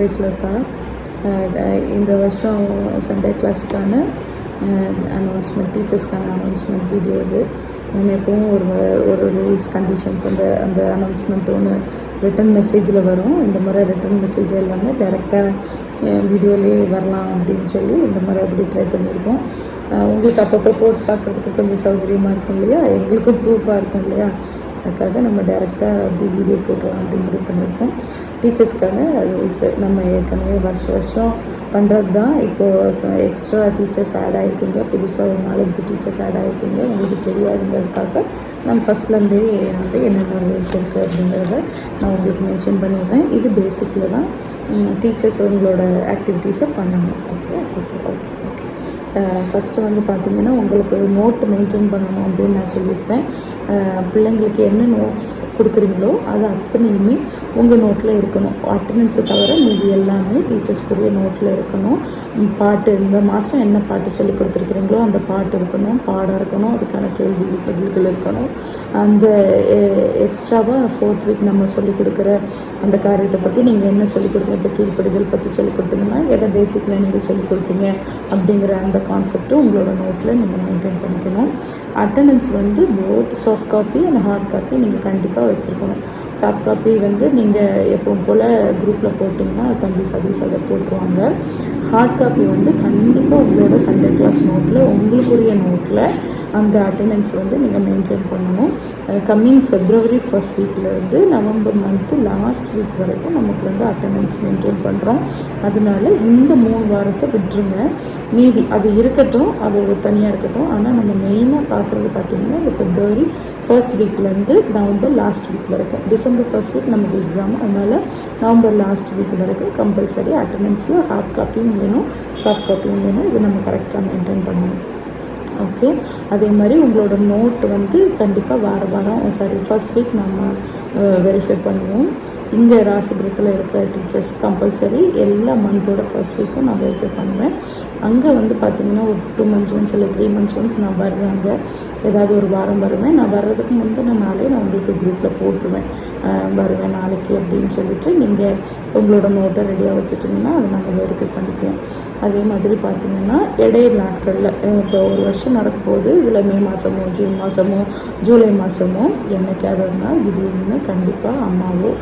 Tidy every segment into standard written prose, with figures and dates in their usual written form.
ப்ரைஸில் இந்த வருஷம் சண்டே கிளாஸுக்கான அனௌன்ஸ்மெண்ட், டீச்சர்ஸ்க்கான அனௌன்ஸ்மெண்ட் வீடியோ இது. நம்ம எப்போவும் ஒரு ரூல்ஸ் கண்டிஷன்ஸ் அந்த அனௌன்ஸ்மெண்ட் ஒன்று ரிட்டன் மெசேஜில் வரும். இந்த மாதிரி ரிட்டன் மெசேஜ் எல்லாமே டைரெக்டாக வீடியோலேயே வரலாம் அப்படின்னு சொல்லி இந்த மாதிரி அப்படி ட்ரை பண்ணியிருக்கோம். உங்களுக்கு அப்பப்போ போட்டு பார்க்குறதுக்கு கொஞ்சம் சௌகரியமாக இருக்கும் இல்லையா, எங்களுக்கும் ப்ரூஃபாக இருக்கும் இல்லையா, அதுக்காக நம்ம டைரெக்டாக அப்படி வீடியோ போட்டுடலாம் அப்படின்னு முடிவு பண்ணியிருக்கோம். டீச்சர்ஸ்க்கான ரூல்ஸு நம்ம ஏற்கனவே வருஷம் பண்ணுறது தான். இப்போது எக்ஸ்ட்ரா டீச்சர்ஸ் ஆட் ஆகிருக்கீங்க, புதுசாக ஒரு 4-5 டீச்சர்ஸ் ஆட் ஆகிருக்கீங்க, உங்களுக்கு தெரியாதுங்கிறதுக்காக நான் ஃபஸ்ட்லேருந்தே வந்து என்னென்ன ரூல்ஸ் இருக்குது அப்படிங்கிறத நான் உங்களுக்கு மென்ஷன் பண்ணிடுறேன். இது பேசிக்கில் தான் டீச்சர்ஸ் உங்களோட ஆக்டிவிட்டீஸை பண்ணணும். Okay okay okay okay first வந்து பார்த்திங்கன்னா உங்களுக்கு நோட்டு மெயின்டைன் பண்ணணும் அப்படின்னு நான் சொல்லியிருப்பேன். பிள்ளைங்களுக்கு என்ன நோட்ஸ் கொடுக்குறீங்களோ அது அத்தனையுமே உங்கள் நோட்டில் இருக்கணும். அட்டண்டன்ஸை தவிர மீதி எல்லாமே டீச்சர்ஸ்க்குரிய நோட்டில் இருக்கணும். பாட்டு இந்த மாதம் என்ன பாட்டு சொல்லி கொடுத்துருக்குறீங்களோ அந்த பாட்டு இருக்கணும், பாடம் இருக்கணும், அதுக்கான கேள்வி பதில்கள் இருக்கணும். அந்த எக்ஸ்ட்ராவாக 4th வீக் நம்ம சொல்லிக் கொடுக்குற அந்த காரியத்தை பற்றி நீங்கள் என்ன சொல்லிக் கொடுத்தீங்க, இப்போ கீழ்ப்படிதல் பற்றி சொல்லிக் கொடுத்தீங்கன்னா எதை பேசிக்கில் நீங்கள் சொல்லிக் கொடுத்தீங்க அப்படிங்கிற அந்த கான்செப்ட்டு உங்களோட நோட்டில் நீங்கள் மெயின்டைன் பண்ணிக்கணும். அட்டண்டன்ஸ் வந்து both soft copy and hard copy நீங்கள் கண்டிப்பாக வச்சுருக்கணும். சாஃப்ட் காப்பி வந்து நீங்கள் எப்பவும் போல் குரூப்பில் போட்டிங்கன்னா தம்பி சதீஷ் அதை போட்டுருவாங்க. ஹார்ட் காப்பி வந்து கண்டிப்பாக உங்களோட சண்டே கிளாஸ் நோட்டில் உங்களுக்குரிய நோட்டில் அந்த அட்டண்டன்ஸ் வந்து நீங்கள் மெயின்டைன் பண்ணணும். கம்மிங் February 1st வீக்லேருந்து நவம்பர் மந்த்து லாஸ்ட் வீக் வரைக்கும் நமக்கு வந்து அட்டண்டன்ஸ் மெயின்டைன் பண்ணுறோம். அதனால இந்த 3 வாரத்தை விட்டுருங்க. மீதி அது இருக்கட்டும், அது ஒரு தனியாக இருக்கட்டும். ஆனால் நம்ம மெயினாக பார்க்குறது பார்த்திங்கன்னா இந்த February 1st வீக்லேருந்து நவம்பர் லாஸ்ட் வீக் வரைக்கும். December 1st வீக் நமக்கு எக்ஸாம், அதனால் நவம்பர் லாஸ்ட் வீக் வரைக்கும் கம்பல்சரி அட்டண்டன்ஸில் ஹார்ட் காப்பியும் வேணும், சாஃப்ட் காப்பியும் வேணும். இது நம்ம கரெக்டாக மெயின்டைன் பண்ணணும். ஓகே, அதே மாதிரி உங்களோட நோட்டு வந்து கண்டிப்பாக வாரம் ஃபர்ஸ்ட் வீக் நம்ம வெரிஃபை பண்ணுவோம். இங்கே ராசிபுரத்தில் இருக்கிற டீச்சர்ஸ் கம்பல்சரி எல்லா மந்தோட ஃபர்ஸ்ட் வீக்கும் நான் வெரிஃபை பண்ணுவேன். அங்கே வந்து பார்த்திங்கன்னா ஒரு 2 months ஒன்ஸ் இல்லை 3 months ஒன்ஸ் நான் வருவாங்க. ஏதாவது ஒரு வாரம் வருவேன். நான் வர்றதுக்கு முந்தின நாளே நான் உங்களுக்கு குரூப்பில் போட்டுருவேன், வருவேன் நாளைக்கு அப்படின்னு சொல்லிவிட்டு நீங்கள் உங்களோட நோட்டை ரெடியாக வச்சுட்டிங்கன்னா அதை நாங்கள் வெரிஃபை பண்ணிக்குவோம். அதே மாதிரி பார்த்திங்கன்னா இடையில நாட்களில் இப்போ ஒரு வருஷம் நடக்கும்போது இதில் மே மாதமோ ஜூன் மாதமோ ஜூலை மாதமோ என்னைக்காவது ஒரு நாள் திடீர்னு கண்டிப்பாக அண்ணாவோ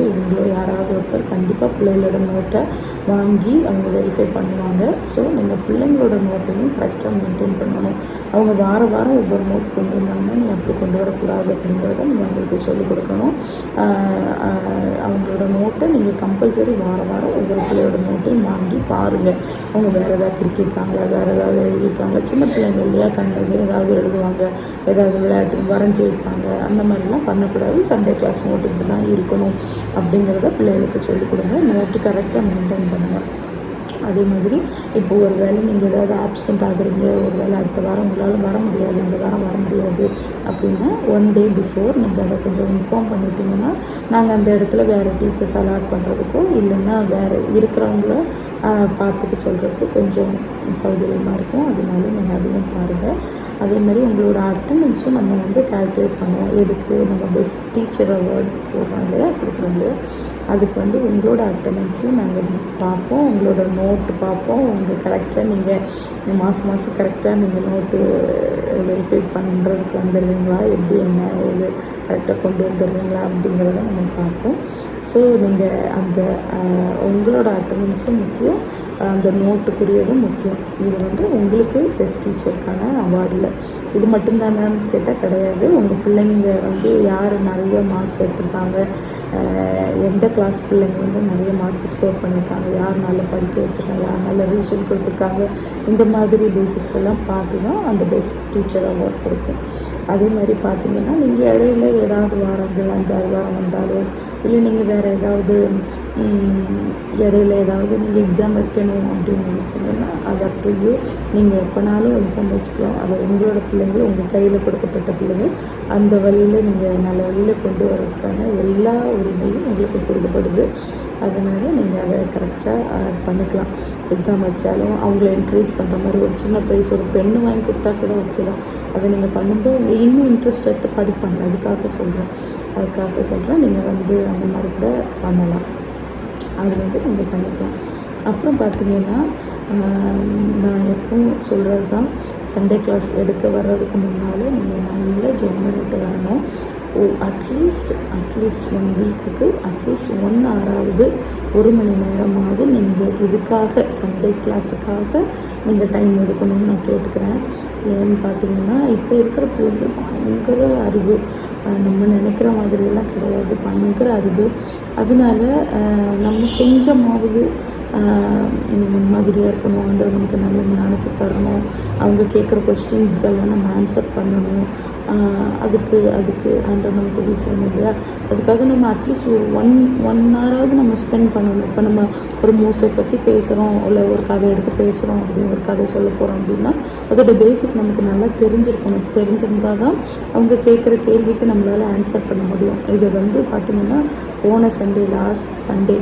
இவங்களோ யாராவது ஒருத்தர் கண்டிப்பாக பிள்ளைகளோட நோட்டை வாங்கி அவங்க வெரிஃபை பண்ணுவாங்க. ஸோ நீங்கள் பிள்ளைங்களோட நோட்டையும் கரெக்டாக மெயின்டைன் பண்ணணும். அவங்க வாரம் ஒவ்வொரு நோட் கொண்டு வந்தாங்கன்னா நீ அப்படி கொண்டு வரக்கூடாது அப்படிங்கிறத நீங்கள் அவங்களுக்கு சொல்லிக் கொடுக்கணும். அவங்களோட நோட்டை நீங்கள் கம்பல்சரி வாரம் ஒவ்வொரு பிள்ளையோட நோட்டையும் வாங்கி பாருங்கள். அவங்க வேறு ஏதாவது கிறுக்கியிருக்காங்களா, வேறு ஏதாவது எழுதியிருக்காங்களா, சின்ன பிள்ளைங்க இல்லையா, கண்டது ஏதாவது எழுதுவாங்க, ஏதாவது விளையாட்டு வரைஞ்சி வைப்பாங்க, அந்த மாதிரிலாம் பண்ணக்கூடாது. சண்டே கிளாஸ் நோட்டு இப்படி தான் இருக்கணும் அப்படிங்கிறத பிள்ளைகளுக்கு சொல்லிக் கொடுங்க. நோட்டு கரெக்டாக மெயின்டைன் பண்ணுங்கள். அதே மாதிரி இப்போது ஒரு வேளை நீங்கள் ஏதாவது ஆப்சண்ட் ஆகுறீங்க, ஒரு வேளை அடுத்த வாரம் உங்களால் வர முடியாது, இந்த வாரம் வர முடியாது அப்படின்னா 1 day before நீங்கள் அதை கொஞ்சம் இன்ஃபார்ம் பண்ணிட்டீங்கன்னா நாங்கள் அந்த இடத்துல வேறு டீச்சர்ஸ் அலாட் பண்ணுறதுக்கோ இல்லைன்னா வேறு இருக்கிறவங்கள பார்த்துக்க சொல்கிறதுக்கு கொஞ்சம் சௌகரியமாக இருக்கும். அதனால நீங்கள் அதையும் பாருங்கள். அதே மாதிரி உங்களோட அட்டண்டன்ஸும் நம்ம வந்து கால்குலேட் பண்ணுவோம். எதுக்கு நம்ம பெஸ்ட் டீச்சர் அவார்ட் போடுறோம் இல்லையா, கொடுக்குறோம் இல்லையா, அதுக்கு வந்து உங்களோட அட்டண்டன்ஸையும் நாங்கள் பார்ப்போம், உங்களோட நோட்டு பார்ப்போம். உங்கள் கரெக்டாக நீங்கள் மாதம் கரெக்டாக நீங்கள் நோட்டு வெரிஃபை பண்ணுறதுக்கு வந்துடுவீங்களா, எப்படி என்ன இது கரெக்டாக கொண்டு வந்துடுறீங்களா அப்படிங்கிறத நம்ம பார்ப்போம். ஸோ நீங்கள் அந்த உங்களோட அட்டண்டன்ஸும் முக்கியம், அந்த நோட்டுக்குரியதும் முக்கியம். இது வந்து உங்களுக்கு பெஸ்ட் டீச்சருக்கான அவார்டில் இது மட்டும்தானான்னு கேட்டால் கிடையாது. உங்கள் பிள்ளைங்க வந்து யார் நிறைய மார்க்ஸ் எடுத்திருக்காங்க, எந்த கிளாஸ் பிள்ளைங்க வந்து நிறைய மார்க்ஸ் ஸ்கோர் பண்ணியிருக்காங்க, யார் நல்லா படிக்க வச்சுருக்காங்க, யார் நல்லா ரிவிஷன் கொடுத்துருக்காங்க, இந்த மாதிரி பேசிக்ஸ் எல்லாம் பார்த்து தான் அந்த பெஸ்ட் டீச்சர் அவார்ட் கொடுப்போம். அதே மாதிரி பார்த்திங்கன்னா நீங்கள் இடையில ஏதாவது வாரங்கள் 5-6 வாரம் வந்தாலோ இல்லை நீங்கள் வேறு ஏதாவது இடையில ஏதாவது நீங்கள் எக்ஸாம் வைக்கணும் அப்படின்னு நினச்சிங்கன்னா அது அப்படியே நீங்கள் எப்போனாலும் எக்ஸாம் வச்சுக்கலாம். அதை உங்களோட பிள்ளைங்கள் உங்கள் கையில் கொடுக்கப்பட்ட பிள்ளைங்கள் அந்த வழியில் நீங்கள் நல்ல வழியில் கொண்டு வரதுக்கான எல்லா உரிமையும் உங்களுக்கு கொடுக்கப்படுது. அதனால் நீங்கள் அதை கரெக்டாக பண்ணிக்கலாம். எக்ஸாம் வச்சாலும் அவங்கள என்கரேஜ் பண்ணுற மாதிரி ஒரு சின்ன ப்ரைஸ், ஒரு பெண்ணு வாங்கி கொடுத்தா கூட ஓகே தான். அதை நீங்கள் பண்ணும்போது இன்னும் இன்ட்ரெஸ்ட் எடுத்து படிப்பாங்க. அதுக்காக சொல்கிறேன் நீங்கள் வந்து அந்த மாதிரி கூட பண்ணலாம். அது வந்து நீங்கள் பண்ணிக்கலாம். அப்புறம் பார்த்திங்கன்னா நான் எப்பவும் சொல்கிறது தான், சண்டே கிளாஸ் எடுக்க வர்றதுக்கு முன்னால் நீங்கள் நல்லா ஜெபம் பண்ணிட்டு வரணும். அட்லீஸ்ட் 1 வீக்குக்கு அட்லீஸ்ட் 1 ஹவராவது 1 மணி நேரமாவது நீங்கள் இதுக்காக சண்டே கிளாஸுக்காக நீங்கள் டைம் ஒதுக்கணும்னு நான் கேட்டுக்கிறேன். ஏன்னு பார்த்தீங்கன்னா இப்போ இருக்கிற பிள்ளைங்க பயங்கர அறிவு, நம்ம நினைக்கிற மாதிரியெல்லாம் கிடையாது, பயங்கர அறிவு. அதனால நம்ம கொஞ்சமாவது முன்மாதிரியாக இருக்கணும். ஆண்டவர் நமக்கு நல்ல ஞானத்தை தரணும். அவங்க கேட்குற கொஸ்டின்ஸ்கெல்லாம் நம்ம ஆன்சர் பண்ணணும். அதுக்கு ஆண்டவர் நமக்கு உதவி செய்யணும் இல்லையா? அதுக்காக நம்ம அட்லீஸ்ட் ஒரு ஒன் ஹவராவது நம்ம ஸ்பெண்ட் பண்ணணும். இப்போ நம்ம ஒரு மோசை பற்றி பேசுகிறோம், இல்லை ஒரு கதை எடுத்து பேசுகிறோம், அப்படின்னு ஒரு கதை சொல்ல போகிறோம் அப்படின்னா அதோட பேசிக் நமக்கு நல்லா தெரிஞ்சிருக்கணும். தெரிஞ்சிருந்தால் தான் அவங்க கேட்குற கேள்விக்கு நம்மளால் ஆன்சர் பண்ண முடியும். இதை வந்து பார்த்திங்கன்னா போன சண்டே லாஸ்ட் சண்டே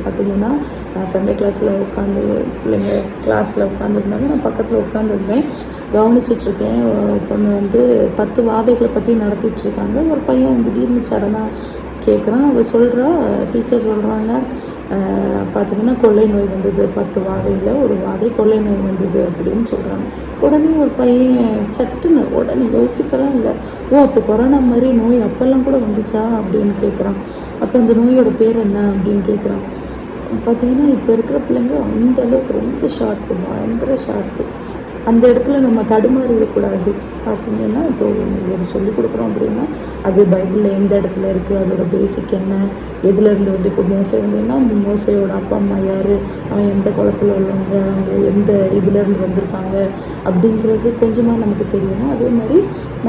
பார்த்திங்கன்னா நான் சண்டே கிளாஸில் உட்காந்து பிள்ளைங்க கிளாஸில் உட்காந்துருந்தாங்க, நான் பக்கத்தில் உட்காந்துருந்தேன், கவனிச்சிட்ருக்கேன். பொண்ணு வந்து 10 வாதைகளை பற்றி நடத்திட்டுருக்காங்க. ஒரு பையன் திடீர்னு சடனாக கேட்குறான். அவள் சொல்கிறா, டீச்சர் சொல்கிறாங்க, பார்த்திங்கன்னா கொள்ளை நோய் வந்தது, 10 வாதையில் ஒரு வாதை கொள்ளை நோய் வந்தது அப்படின்னு சொல்கிறாங்க. உடனே ஒரு பையன் சட்டுன்னு உடனே யோசிக்கலாம் இல்லை, அப்போ கொரோனா மாதிரி நோய் அப்போல்லாம் கூட வந்துச்சா அப்படின்னு கேட்குறான். அப்போ அந்த நோயோட பேர் என்ன அப்படின்னு கேட்குறான். பார்த்திங்கன்னா இப்போ இருக்கிற பிள்ளைங்க அந்த அளவுக்கு ரொம்ப ஷார்ப்பு, பயங்கர ஷார்ப்பு. அந்த இடத்துல நம்ம தடுமாறி விடக்கூடாது. பார்த்திங்கன்னா இப்போ ஒரு சொல்லிக் கொடுக்குறோம் அப்படின்னா அது பைபிளில் எந்த இடத்துல இருக்குது, அதோட பேசிக் என்ன, எதுலேருந்து வந்து இப்போ மோசை வந்ததுன்னா மோசையோட அப்பா அம்மா யார், அவன் எந்த குளத்தில் உள்ளவங்க, அவங்க எந்த இதுலேருந்து வந்திருக்காங்க அப்படிங்கிறது கொஞ்சமாக நமக்கு தெரியணும். அதே மாதிரி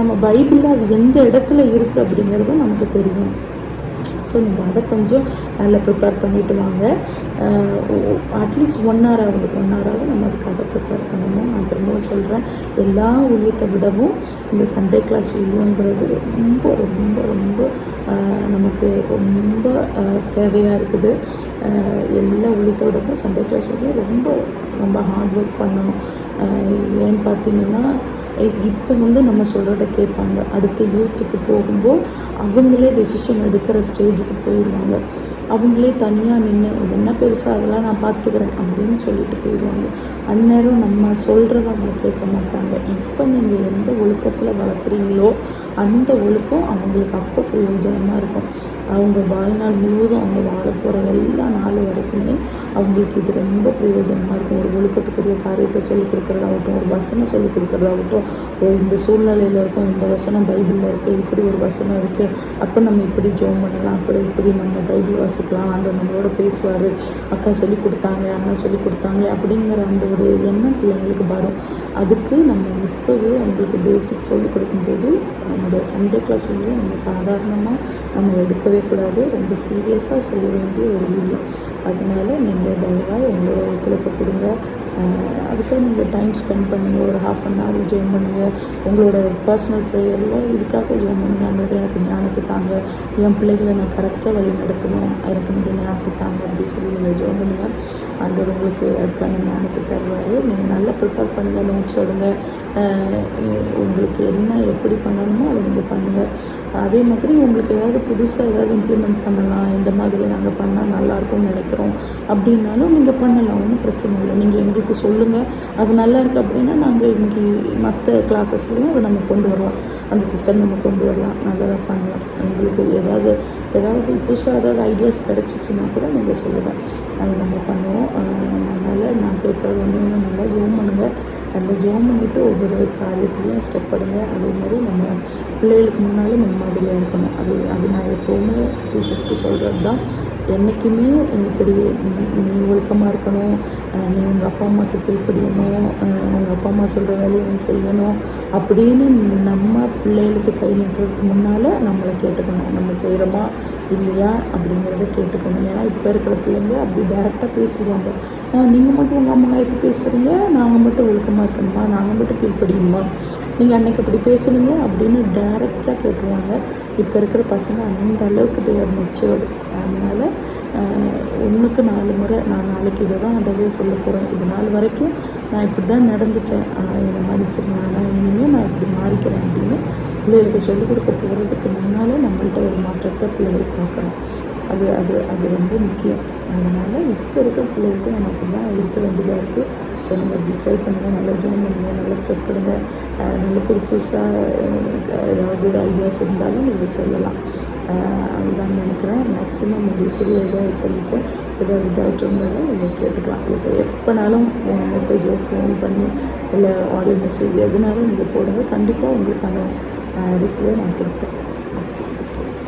நம்ம பைபிளில் அது எந்த இடத்துல இருக்குது அப்படிங்கிறதும் நமக்கு தெரியும். ஸோ நீங்கள் அதை கொஞ்சம் நல்லா ப்ரிப்பேர் பண்ணிவிட்டு வாங்க. அட்லீஸ்ட் 1 ஹவராவது நம்ம அதுக்காக ப்ரிப்பேர் பண்ணணும். நான் திரும்பவும் சொல்கிறேன், எல்லா ஊழியத்தை விடவும் இந்த சண்டே கிளாஸ் ஊழியங்கிறது ரொம்ப ரொம்ப ரொம்ப நமக்கு ரொம்ப தேவையாக இருக்குது. எல்லா ஊழியத்தை விடவும் சண்டே கிளாஸ் ஊழியம் ரொம்ப ரொம்ப ஹார்ட் ஒர்க் பண்ணணும். ஏன்னு பார்த்தீங்கன்னா இப்போ வந்து நம்ம சொல்கிறத கேட்பாங்க. அடுத்து யூத்துக்கு போகும்போது அவங்களே டெசிஷன் எடுக்கிற ஸ்டேஜுக்கு போயிடுவாங்க. அவங்களே தனியாக நின்று இது என்ன பெருசாக அதெல்லாம் நான் பார்த்துக்கிறேன் அப்படின்னு சொல்லிட்டு போயிடுவாங்க. அந்நேரம் நம்ம சொல்கிறத அவங்க கேட்க மாட்டாங்க. இப்போ நீங்கள் எந்த ஒழுக்கத்தில் வளர்த்துறீங்களோ அந்த ஒழுக்கம் அவங்களுக்கு அப்போ பிரயோஜனமாக இருக்கும். அவங்க வாழ்நாள் முழுவதும் அவங்க வாழ போகிற எல்லா நாள் வரைக்குமே அவங்களுக்கு இது ரொம்ப பிரயோஜனமாக இருக்கும். ஒரு ஒழுக்கத்துக்குரிய காரியத்தை சொல்லிக் கொடுக்குறதாகட்டும், ஒரு வசனம் சொல்லிக் கொடுக்குறதாகட்டும், இந்த சூழ்நிலையில் இருக்கும், இந்த வசனம் பைபிளில் இருக்குது, இப்படி ஒரு வசனம் இருக்குது, அப்போ நம்ம இப்படி ஜெபம் பண்ணலாம், இப்படி நம்ம பைபிள் வாசிக்கலாம், ஆண்டவர் நம்மளோட பேசுவார், அக்கா சொல்லி கொடுத்தாங்க, அண்ணா சொல்லி கொடுத்தாங்களே அப்படிங்கிற அந்த ஒரு எண்ணம் பிள்ளைங்களுக்கு வரும். அதுக்கு நம்ம இப்போவே அவங்களுக்கு பேசிக் சொல்லிக் கொடுக்கும்போது இந்த சண்டே கிளாஸ் வீடியோ நம்ம சாதாரணமாக நம்ம எடுக்கவே கூடாது, ரொம்ப சீரியஸாக செய்ய வேண்டிய ஒரு வீடியோ. அதனால் நீங்கள் தயவாக உங்களோட ஒத்துழைப்பு கொடுங்க. அதுக்காக நீங்கள் டைம் ஸ்பெண்ட் பண்ணுங்கள். ஒரு 1/2 hour ஜெபம் பண்ணுங்கள். உங்களோட பர்சனல் ப்ரேயரில் இதுக்காக ஜெபம் பண்ணுங்கள். ஆண்டவரே எனக்கு ஞானத்தை தாங்க, என் பிள்ளைகளை நான் கரெக்டாக வழி நடத்தணும், எனக்கு நீங்கள் ஞானத்தை தாங்க அப்படி சொல்லி நீங்கள் ஜெபம் பண்ணுங்கள். ஆண்டவர் உங்களுக்கு அதுக்கான ஞானத்தை தருவார். நீங்கள் நல்லா ப்ரிப்பேர் பண்ணுங்கள், நோட்ஸ் எடுங்க, உங்களுக்கு என்ன எப்படி பண்ணணுமோ அதை நீங்கள் பண்ணுங்கள். அதே மாதிரி உங்களுக்கு ஏதாவது புதுசாக ஏதாவது இம்ப்ளிமெண்ட் பண்ணலாம், இந்த மாதிரி நாங்கள் பண்ணால் நல்லாயிருக்கும்னு நினைக்கிறோம் அப்படின்னாலும் நீங்கள் பண்ணலாம், ஒன்றும் பிரச்சனை இல்லை. நீங்கள் எங்களுக்கு சொல்லுங்கள், அது நல்லா இருக்குது அப்படின்னா நாங்கள் இங்கே மற்ற கிளாஸஸ்லையும் அதை நம்ம கொண்டு வரலாம், அந்த சிஸ்டம் நம்ம கொண்டு வரலாம், நல்லதாக பண்ணலாம். உங்களுக்கு ஏதாவது புதுசாக ஏதாவது ஐடியாஸ் கிடச்சிச்சின்னா கூட நீங்கள் சொல்லுங்கள், அதை நம்ம பண்ணுவோம். அதனால் நான் கேட்குறது ஒன்று நல்லா ஜெபம் பண்ணுங்கள். அதில் ஜெபம் பண்ணிவிட்டு ஒவ்வொரு காரியத்துலேயும் ஸ்டெப் எடுங்க. அதே மாதிரி நம்ம பிள்ளைகளுக்கு முன்னாலும் முன்மாதிரியாக இருக்கணும். அது நான் எப்போவுமே டீச்சர்ஸ்க்கு சொல்கிறது தான். என்றைக்குமே இப்படி நீ ஒழுக்கமாக இருக்கணும், நீ உங்கள் அப்பா அம்மாவுக்கு கீழ்ப்படியணும், உங்கள் அப்பா அம்மா சொல்கிற வேலையை நீ செய்யணும் அப்படின்னு நம்ம பிள்ளைகளுக்கு கை நீட்டுறதுக்கு முன்னால் நம்மளை கேட்டுக்கணும், நம்ம செய்கிறோமா இல்லையா அப்படிங்கிறத கேட்டுக்கணும். ஏன்னா இப்போ இருக்கிற பிள்ளைங்க அப்படி டேரெக்டாக பேசிடுவாங்க. நீங்கள் மட்டும் உங்கள் அம்மா எடுத்து பேசுகிறீங்க, நாங்கள் மட்டும் ஒழுக்கமாக இருக்கணுமா, நாங்கள் மட்டும் கீழ்ப்படியணுமா, நீங்கள் அன்றைக்கி அப்படி பேசுகிறீங்க அப்படின்னு டேரெக்டாக கேட்டுருவாங்க. இப்போ இருக்கிற பசங்க அந்த அளவுக்கு தேர் மெச்சூர்டு. அதனால் 1க்கு 4 முறை நான் நாளைக்கு இதை தான் அதவே சொல்ல போகிறேன். இது நாள் வரைக்கும் நான் இப்படி தான் நடந்துட்டேன், என்னை மன்னிச்சிருங்க, ஆனால் இனிமேல் நான் இப்படி மாறிக்கிறேன் அப்படின்னு பிள்ளைகளுக்கு சொல்லிக் கொடுக்க போகிறதுக்கு முன்னால் நம்மள்கிட்ட ஒரு மாற்றத்தை பிள்ளைகள் பார்க்கணும். அது அது அது ரொம்ப முக்கியம். அதனால் இப்போ இருக்கிற பிள்ளைகளுக்கு நம்ம அப்படி தான் இருக்க வேண்டியதாக இருக்குது. ஸோ நீங்கள் அப்படி ட்ரை பண்ணுங்கள், நல்லா ஜாயின் பண்ணுங்கள், நல்லா ஸ்டெப் பண்ணுங்கள். நல்ல புதுசாக ஏதாவது ஐடியாஸ் இருந்தாலும் நீங்கள் சொல்லலாம். அதுதான் நினைக்கிறேன். மேக்ஸிமம் உங்களுக்கு புரியதை சொல்லிவிட்டேன். ஏதாவது டவுட் இருந்தாலும் நீங்கள் கேட்டுக்கலாம். இப்போ எப்போனாலும் மெசேஜோ ஃபோன் பண்ணி இல்லை ஆடியோ மெசேஜ் எதுனாலும் நீங்கள் போடுங்க. கண்டிப்பாக உங்களுக்கான ரிப்ளை நான் கொடுப்பேன். ஓகே,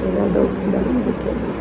ஏதாவது டவுட் இருந்தாலும் நீங்கள் கேளுங்க.